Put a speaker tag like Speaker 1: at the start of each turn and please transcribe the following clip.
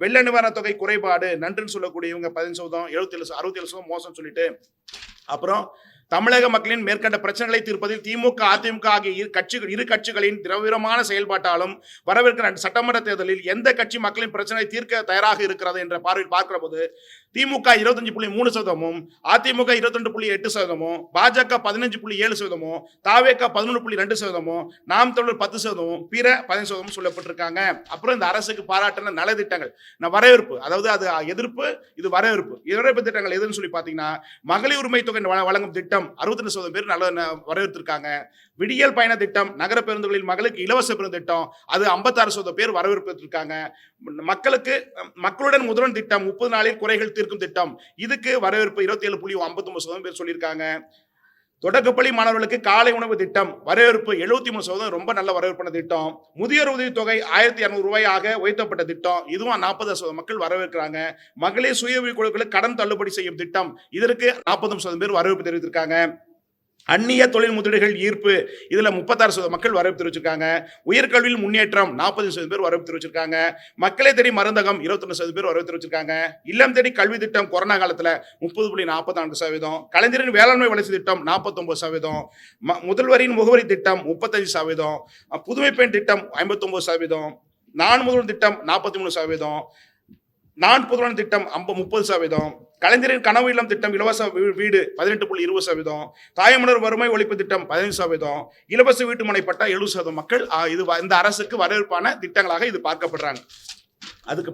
Speaker 1: வெள்ள நிவாரண தொகை குறைபாடு நன்றுன்னு சொல்லக்கூடியவங்க 15%, 67% மோசம் சொல்லிட்டு, அப்புறம் தமிழக மக்களின் மேற்கண்ட பிரச்சனைகளை தீர்ப்பதில் திமுக, அதிமுக ஆகிய இரு கட்சிகளின் தீவிரமான செயல்பாட்டாலும் வரவிருக்கிற சட்டமன்ற தேர்தலில் எந்த கட்சி மக்களின் பிரச்சனை தீர்க்க தயாராக இருக்கிறது என்ற பார்வையில் பார்க்கிற போது திமுக 25.3%, அதிமுக 22.8%, பாஜக 15.7%, தாவேக 11.2%, நாம் தமிழர் 10%, பிற 15% சொல்லப்பட்டிருக்காங்க. அப்புறம் இந்த அரசுக்கு பாராட்டின நலத்திட்டங்கள் வரவேற்பு, அதாவது அது எதிர்ப்பு, இது வரவேற்பு. வரவேற்பு திட்டங்கள் எதுன்னு சொல்லி பார்த்தீங்கன்னா, மகளிர் உரிமை தொகை வழங்கும் திட்டம் 62% பேர் நல்ல வரவேற்றிருக்காங்க. விடியல் பயண திட்டம், நகர பேருந்துகளில் மகளுக்கு இலவச பேருந்து திட்டம், அது 56% பேர் வரவேற்றிருக்காங்க. மக்களுடன் முதல்வன் திட்டம் 30 நாளில் குறைகள் தீர்க்கும் திட்டம், இதுக்கு வரவேற்பு 27.59% பேர் சொல்லியிருக்காங்க. தொடக்கப்பள்ளி மாணவர்களுக்கு காலை உணவு திட்டம் வரவேற்பு 73%, ரொம்ப நல்ல வரவேற்பான திட்டம். முதியோர் உதவி தொகை 1200 ரூபாயாக உயர்த்தப்பட்ட திட்டம், இதுவும் 40% மக்கள் வரவேற்கிறாங்க. மகளிர் சுய உதவி குழுக்களுக்கு கடன் தள்ளுபடி செய்யும் திட்டம், இதற்கு 40% பேர் வரவேற்பு தெரிவித்திருக்காங்க. அந்நிய தொழில் முதலீடுகள் ஈர்ப்பு, இதுல 36% மக்கள் வரவேற்பு தெரிவிச்சிருக்காங்க. உயர்கல்வியில் முன்னேற்றம் 40% பேர் வரவேற்பு தெரிவிச்சிருக்காங்க. மக்களை தேடி மருந்தகம் 21% பேர் வரவேற்பு தெரிவிச்சிருக்காங்க. இல்லம் தேடி கல்வி திட்டம் கொரோனா காலத்துல 30.44%, கலைஞரின் வேளாண்மை வளர்ச்சி திட்டம் 49%, முதல்வரின் முகவரி திட்டம் 35%, புதுமை பெண் திட்டம் 59%, நான் முதல்வன் திட்டம் 43%, நான் புதுவன் திட்டம் 30%, கலைஞரின் கனவு இல்லம் திட்டம் இலவச வீடு 18.20%, தாயமலர் வறுமை ஒழிப்பு திட்டம் 15%, இலவச வீட்டு மனை பட்டா 70% மக்கள் இது இந்த அரசுக்கு வரவேற்பான திட்டங்களாக இது பார்க்கப்படுறாங்க. அதுக்கு